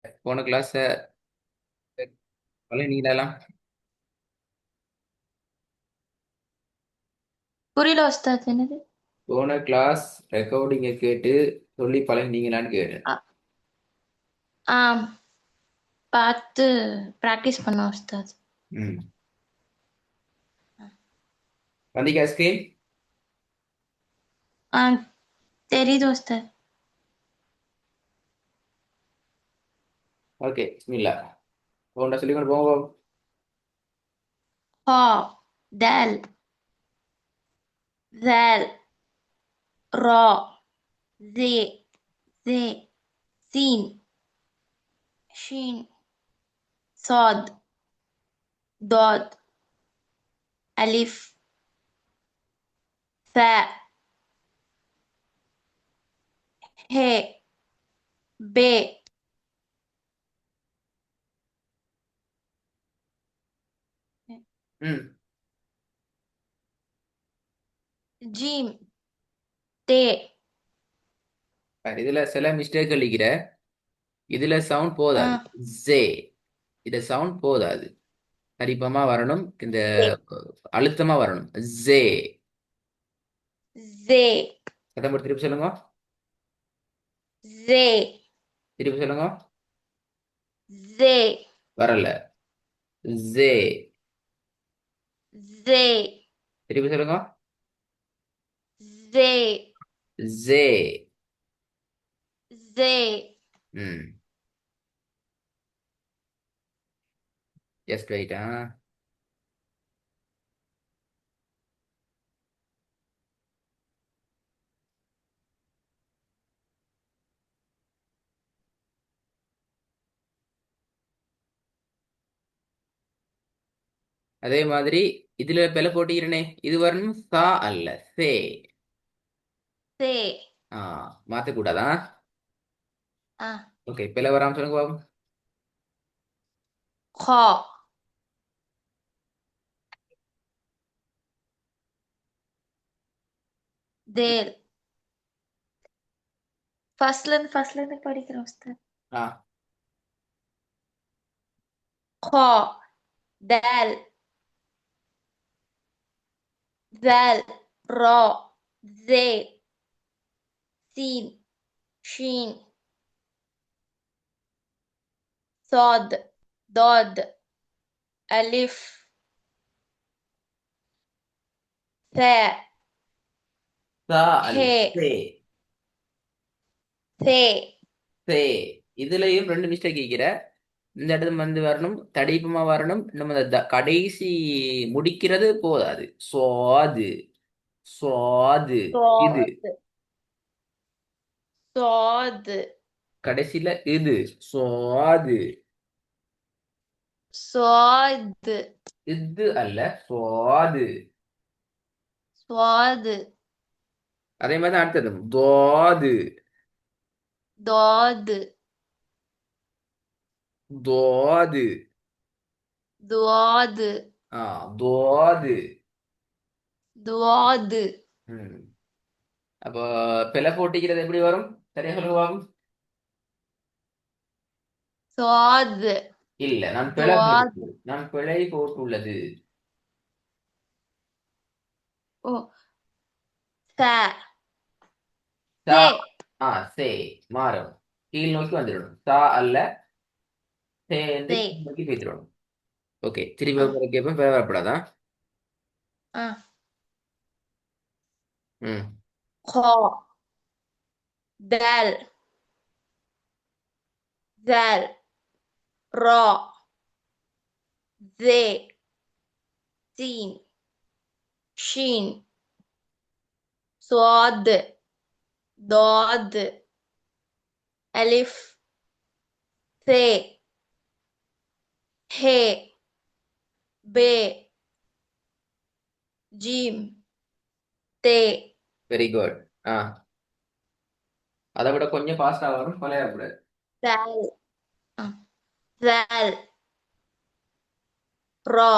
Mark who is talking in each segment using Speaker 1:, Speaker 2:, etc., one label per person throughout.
Speaker 1: போன கிளாஸ் நீங்களாம்
Speaker 2: புரியல உஸ்தாத் என்னது?
Speaker 1: போன கிளாஸ் ரெக்கார்டிங்கை கேட்டு சொல்லி பழகினீங்களான்னு கேட்டேன்.
Speaker 2: ஆ ஆம், பார்த்து ப்ராக்டிஸ் பண்ணோம் உஸ்தாத்.
Speaker 1: ம். வந்தீங்க ஸ்கிரீன்?
Speaker 2: ஆ தெரியுது உஸ்தாத்.
Speaker 1: ஓகே, பிஸ்மில்லா. போன சொல்லிக்கொண்டு போவோம்.
Speaker 2: ஹா, டேல், ஜேல், ரா, ஜே, ஜே, சீன், ஷீன், சாத், தாத், அலிஃப், ஃப, ஹே, பே,
Speaker 1: ம்.
Speaker 2: ஜீம், தே.
Speaker 1: இதுல சில மிஸ்டேக் அளிக்கிற. இதுல சவுண்ட்
Speaker 2: ஆ
Speaker 1: போதாது. ஜே. இது சவுண்ட் போதாது. கடிப்பமா வரணும். இந்த
Speaker 2: ஜே,
Speaker 1: அழுத்தமா வரணும். ஜே.
Speaker 2: ஜே,
Speaker 1: சத்தம் போட்டு திருப்பி சொல்லுங்க.
Speaker 2: ஜே,
Speaker 1: திருப்பி சொல்லுங்க.
Speaker 2: ஜே,
Speaker 1: வரல. ஜே.
Speaker 2: ஜே,
Speaker 1: திருப்பி சொல்லுங்க.
Speaker 2: ஜே,
Speaker 1: ஜே.
Speaker 2: ஜே.
Speaker 1: ம். Just wait. அதே மாதிரி இதுல பிழை போட்டிக்கிறனே, இது வரணும் சா அல்ல சே.
Speaker 2: சே.
Speaker 1: ஆ, மாத்தக்கூடாதா?
Speaker 2: ஆ
Speaker 1: ஓகே, பிழை வராம சொல்லுங்க பாப்போம்.
Speaker 2: ஹா, தேல். ஃபர்ஸ்ட்ல இருந்து படிக்கிறோம் உஸ்தாத்.
Speaker 1: ஆ.
Speaker 2: ஹா, டேல், ஜேல், ரா, ஜே, சீன், ஷீன், சாத், தாத், அலிஃப், ச,
Speaker 1: சா அல்ல
Speaker 2: ஹே,
Speaker 1: சே.
Speaker 2: சே.
Speaker 1: சே. இதுலயும் ரெண்டு மிஸ்டேக் இருக்கிற. இந்த இடத்துல வந்து வரணும், தடிப்பமா வரணும். நம்ம இந்த கடைசி முடிக்கிறது போதாது. சுவாது. சுவாது. இது
Speaker 2: சாத், சாத்,
Speaker 1: கடைசியில இது சுவாது.
Speaker 2: சாத்,
Speaker 1: இது அல்ல சுவாது.
Speaker 2: சுவாத்,
Speaker 1: அதே மாதிரி தான் அடுத்தது துவாது.
Speaker 2: தாத்,
Speaker 1: துவாது.
Speaker 2: துவாத்,
Speaker 1: ஆ, துவாது.
Speaker 2: துவாத்,
Speaker 1: ம். அப்போ பிழை போட்டிக்கிறது எப்படி வரும்? சரியா சொல்லுங்க பாப்போம்.
Speaker 2: சாத்,
Speaker 1: இல்ல,
Speaker 2: துவாத்.
Speaker 1: நான் பிழை போட்டுள்ளது.
Speaker 2: ஓ, ச,
Speaker 1: சா.
Speaker 2: சே,
Speaker 1: ஆ, சே. மாறும். கீழ் நோக்கி வந்துடணும். சா அல்ல சே என்று
Speaker 2: சே.
Speaker 1: கீழ் நோக்கி பேசிடணும். ஓகே, திருப்பி
Speaker 2: ஆ
Speaker 1: ஒரு கேட்பேன், பிழை வரப்படாதா?
Speaker 2: ஆ
Speaker 1: ம்.
Speaker 2: ஹா, டேல், ஜேல், ரா, ஜே, சீன், ஷீன், சுவாத், தாத், அலிஃப், சே, ஹே, பே, ஜீம், தே.
Speaker 1: Very good. ஆ, அதை விட கொஞ்சம் ஃபாஸ்டா வரும், கொலையக்கூடாது.
Speaker 2: ஜேல், ஆ, ஜேல், ரா,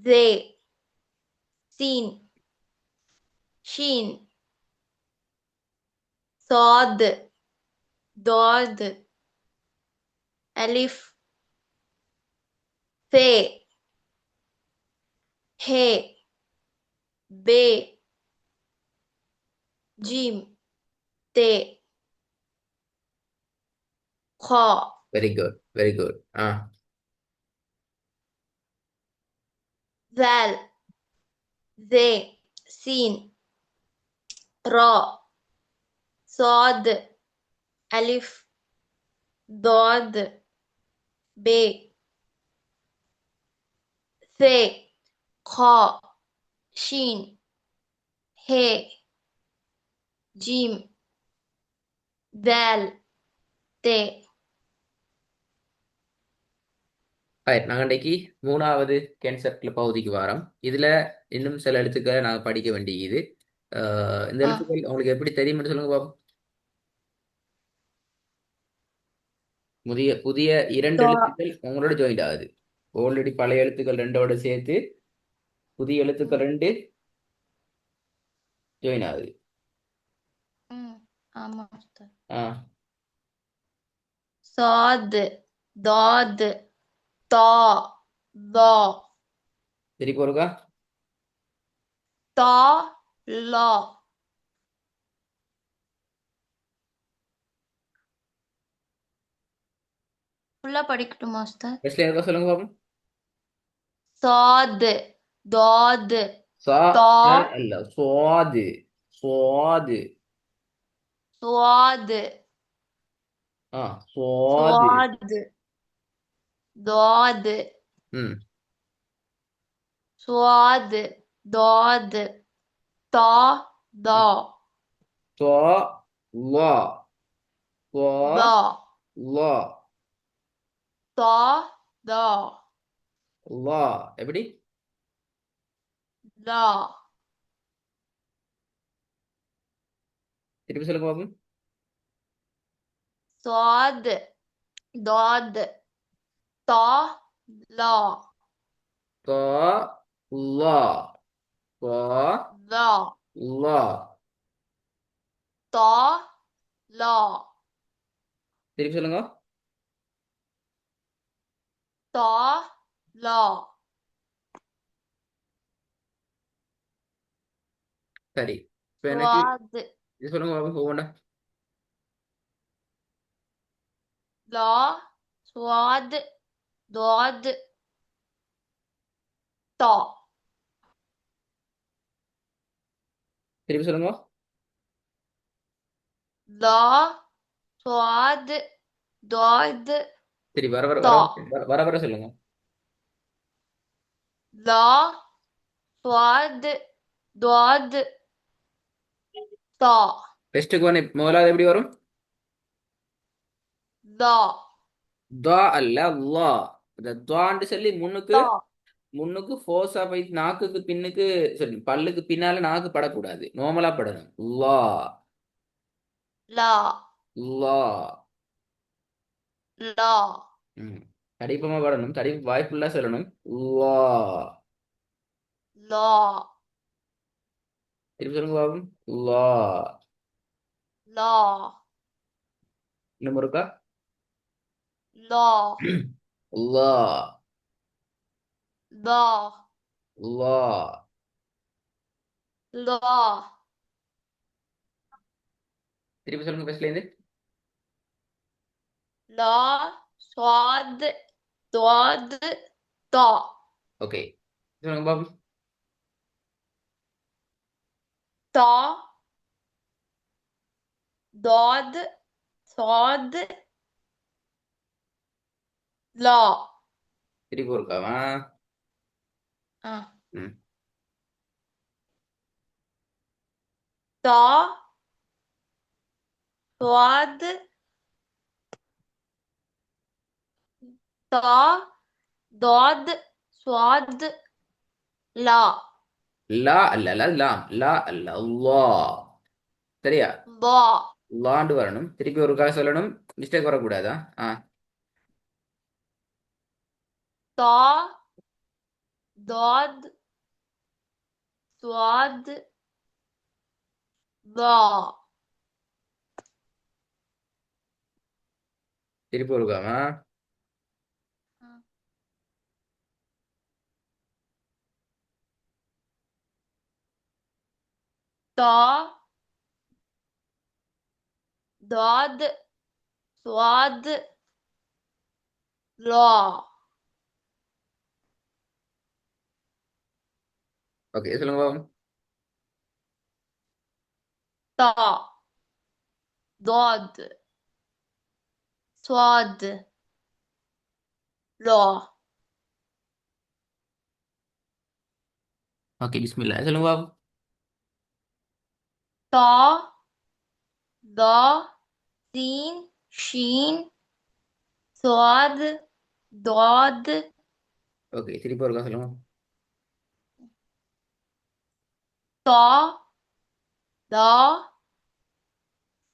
Speaker 2: ஜே, சீன், ஷீன், சாத், தாத், ألف ث ه ب جيم ت خ
Speaker 1: வெரி குட் வெரி குட் ஆ
Speaker 2: ذال ذ سين را صاد ألف ضاد ب ث خ شين ه جيم ذال ت
Speaker 1: ரைட் நாங்கள் இன்றைக்கு மூணாவது கேன்செப்ட்ல பகுதிக்கு வரோம் இதுல இன்னும் சில எழுத்துக்களை நாங்கள் படிக்க வேண்டியது இந்த
Speaker 2: آه
Speaker 1: எழுத்துக்கள் உங்களுக்கு எப்படி தெரியும்னு சொல்லுங்க பாப்போம். புதிய புதிய இரண்டு
Speaker 2: ضاء
Speaker 1: எழுத்துக்கள் உங்களோட ஜாயிண்ட் ஆகுது. ஆல்ரெடி பழைய எழுத்துக்கள் ரெண்டோட சேர்த்து புதிய எழுத்துக்கள் ரெண்டு ஜாயின் ஆகுது.
Speaker 2: ஆமா உஸ்தாத்.
Speaker 1: ஆ
Speaker 2: صاد ضاد طاء ضاء
Speaker 1: திருப்பி ஒருக்கா.
Speaker 2: طا لا ஃபுல்லா படிக்கட்டுமா உஸ்தாத்?
Speaker 1: ஃபர்ஸ்ட்ல இருக்கா சொல்லுங்க பாப்போம்.
Speaker 2: صاد ضاد
Speaker 1: சா
Speaker 2: طا
Speaker 1: அல்ல சுவாது சுவாது.
Speaker 2: صاد
Speaker 1: ஆ சுவாது.
Speaker 2: صاد ضاد
Speaker 1: ம்
Speaker 2: صاد ضاد طا ضا
Speaker 1: சுவா லா சுவா
Speaker 2: ضا
Speaker 1: லா
Speaker 2: طا ضا
Speaker 1: லா எப்படி
Speaker 2: ضا
Speaker 1: திருப்பி சொல்லுங்க பாப்போம்.
Speaker 2: صاد ضاد طا لا
Speaker 1: தா லா தா
Speaker 2: ضا
Speaker 1: லா
Speaker 2: طا لا
Speaker 1: திருப்பி சொல்லுங்க.
Speaker 2: طا لا
Speaker 1: சரி இப்போ எனக்கு
Speaker 2: صاد
Speaker 1: இது சொல்லுங்க பாப்போம் ஒவ்வொன்றா.
Speaker 2: لا صاد ضاد طا
Speaker 1: திருப்பி சொல்லுங்க.
Speaker 2: لا صاد ضاد
Speaker 1: சரி வர வர வர
Speaker 2: طا
Speaker 1: வர வர வர சொல்லுங்க.
Speaker 2: لا صاد ضاد طا
Speaker 1: டெஸ்ட்டுக்கு வந்து முதலாவது எப்படி வரும்.
Speaker 2: لا
Speaker 1: தா அல்ல லா. இந்த துவான்னு சொல்லி முன்னுக்கு
Speaker 2: طا
Speaker 1: முன்னுக்கு ஃபோர்ஸா போய் நாக்குக்கு பின்னுக்கு சரி பல்லுக்கு பின்னால நாக்கு படக்கூடாது நார்மலா படணும். லா
Speaker 2: لا
Speaker 1: லா.
Speaker 2: لا
Speaker 1: ம் தடிப்பமா படணும் தடிப்பு வாய்ப்புள்ளா சொல்லணும். லா
Speaker 2: لا
Speaker 1: திருப்பி சொல்லுங்க பாபு. லா
Speaker 2: لا
Speaker 1: இன்னும் இருக்கா.
Speaker 2: لا
Speaker 1: லா
Speaker 2: لا
Speaker 1: லா
Speaker 2: لا
Speaker 1: திருப்பி சொல்லுங்க ஃபர்ஸ்ட்ல இருந்து.
Speaker 2: لا صاد ضاد طا
Speaker 1: ஓகே சொல்லுங்க பாபு.
Speaker 2: طا ضاد صاد لا
Speaker 1: திருப்பி இருக்காவா.
Speaker 2: آه.
Speaker 1: ம்
Speaker 2: طا صاد طا ضاد صاد لا
Speaker 1: லா அல்ல லா லாம் லா அல்ல லா. சரியா
Speaker 2: ضا
Speaker 1: லாண்டு வரணும் திருப்பி ஒரு காய் சொல்லணும் மிஸ்டேக் வரக்கூடாதா. ஆ
Speaker 2: طا ضاد صاد ضا
Speaker 1: திருப்பி ஒரு காமா.
Speaker 2: طا ضاد صاد லா
Speaker 1: ஓகே சொல்லுங்க பாப்போம்.
Speaker 2: طا ضاد صاد லா
Speaker 1: ஓகே பிஸ்மில்லா சொல்லுங்க பாப்போம்.
Speaker 2: طا ضا سين شين صاد ضاد
Speaker 1: ஓகே திருப்பி ஒருக்கா சொல்லுங்க.
Speaker 2: طا ضا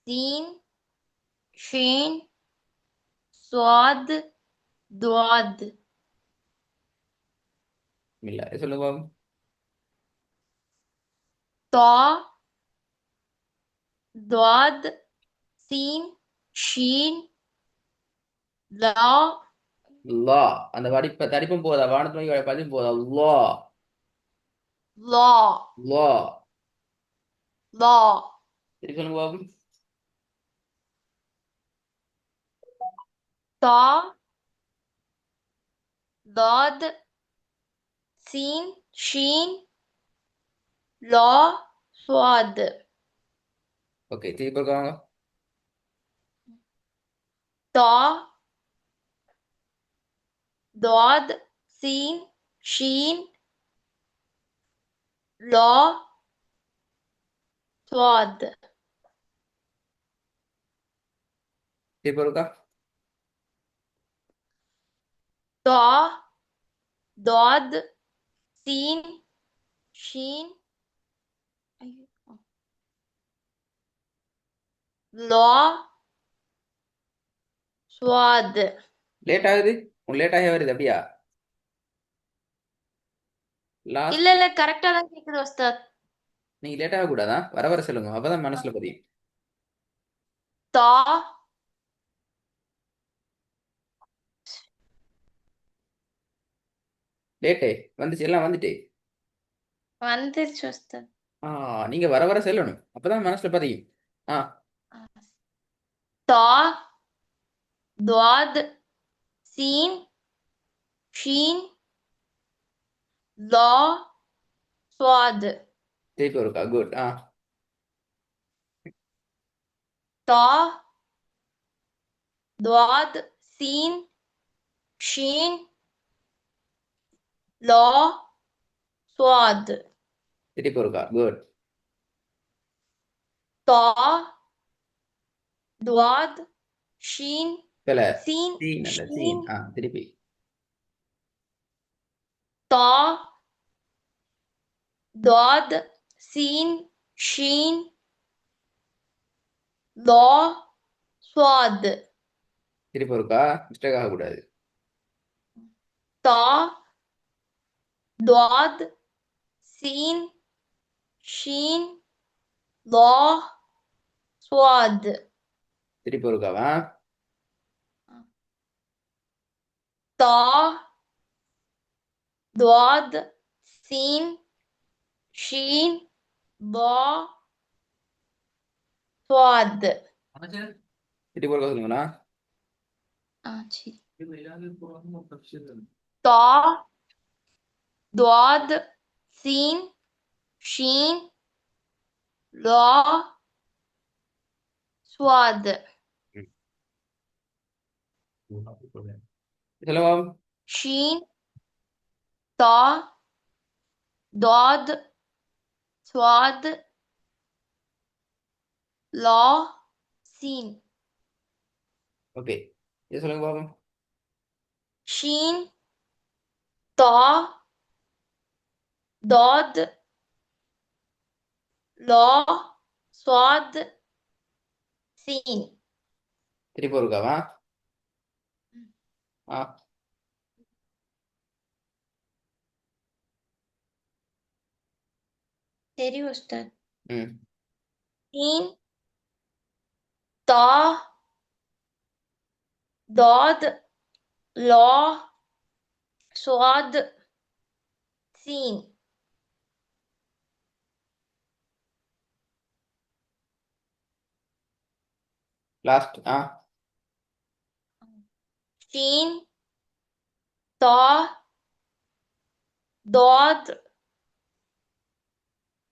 Speaker 2: سين شين صاد ضاد
Speaker 1: பிஸ்மில்லா சொல்லுங்க பாப்போம்.
Speaker 2: طا ضاد سين شين லா
Speaker 1: லா அந்த தடிப்பும் போதா வானத்து நோக்கி பதிவும் போதா லா
Speaker 2: லா
Speaker 1: லா
Speaker 2: லா
Speaker 1: திருப்பி சொல்லுங்க பாப்போம்.
Speaker 2: طا ضاد سين شين லா صاد
Speaker 1: ஓகே திருப்பி ஒருக்கா வாங்க.
Speaker 2: طا ضاد سين شين லா صاد
Speaker 1: திருப்பி ஒருக்கா.
Speaker 2: طا ضاد سين شين லா صاد
Speaker 1: லேட் ஆகுது. உன் லேட் ஆகி வருது அப்படியா?
Speaker 2: இல்ல
Speaker 1: லாஸ்ட்
Speaker 2: இல்ல கரெக்டா தான் கேக்குது உஸ்தாத்.
Speaker 1: நீங்க லேட் ஆக கூடாதா? வர வர சொல்லுங்க அப்பதான் மனசுல பதியும்.
Speaker 2: طا
Speaker 1: லேட்டே வந்துச்சு எல்லாம் வந்துட்டு.
Speaker 2: வந்துருச்சு உஸ்தாத்.
Speaker 1: நீங்க வர வர செல்லணும் அப்பதான் மனசுல பதியும். ஆ
Speaker 2: طا ضاد سين شين லா صاد
Speaker 1: திருப்பி ஒருக்கா குட்.
Speaker 2: طا ضاد سين شين லா صاد
Speaker 1: திருப்பி ஒருக்கா குட்.
Speaker 2: طا ضاد شين
Speaker 1: சில
Speaker 2: سين
Speaker 1: சீன் அல்ல
Speaker 2: شين
Speaker 1: சீன். திருப்பி
Speaker 2: طا ضاد سين شين லா صاد
Speaker 1: திருப்பி ஒருக்கா மிஸ்டேக் ஆகக்கூடாது.
Speaker 2: طا ضاد سين شين லா صاد
Speaker 1: திருப்பி ஒருக்காவா.
Speaker 2: طا ضاد سين شين லா صاد
Speaker 1: திருப்பி ஒருக்கா சொல்லுங்களா.
Speaker 2: طا ضاد سين شين லா صاد
Speaker 1: சொல்லுங்க.
Speaker 2: شين طا ضاد صاد லா سين
Speaker 1: ஓகே இது சொல்லுங்க பாப்போம்.
Speaker 2: شين طا ضاد லா صاد سين
Speaker 1: திருப்பி ஒருக்காவா. ஆ
Speaker 2: சரி உஸ்தாத்.
Speaker 1: ம்
Speaker 2: شين طا ضاد லா صاد سين
Speaker 1: லாஸ்ட்
Speaker 2: ஷீன் தா தாத்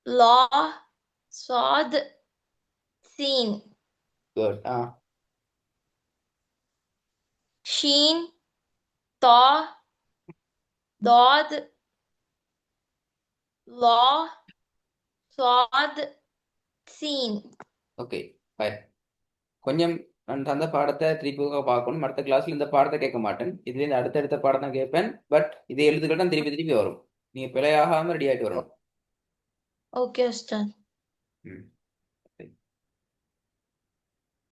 Speaker 2: லா சாத் சீன்
Speaker 1: குட்
Speaker 2: ஷீன் தா தாத் லா சாத் சீன்.
Speaker 1: Okay fine. கொஞ்சம் நான் தந்த பாடத்தை திருப்பி பார்க்கணும். அடுத்த கிளாஸ்ல இந்த பாடத்தை கேட்க மாட்டேன். இதுலேருந்து அடுத்தடுத்த பாடம் தான் கேட்பேன். பட் இது எழுத்துக்கள் தான் திருப்பி திருப்பி வரும். நீங்க பிழையாகாம ரெடி ஆகிட்டு வரணும்.
Speaker 2: ஓகே உஸ்தாத்.
Speaker 1: ம்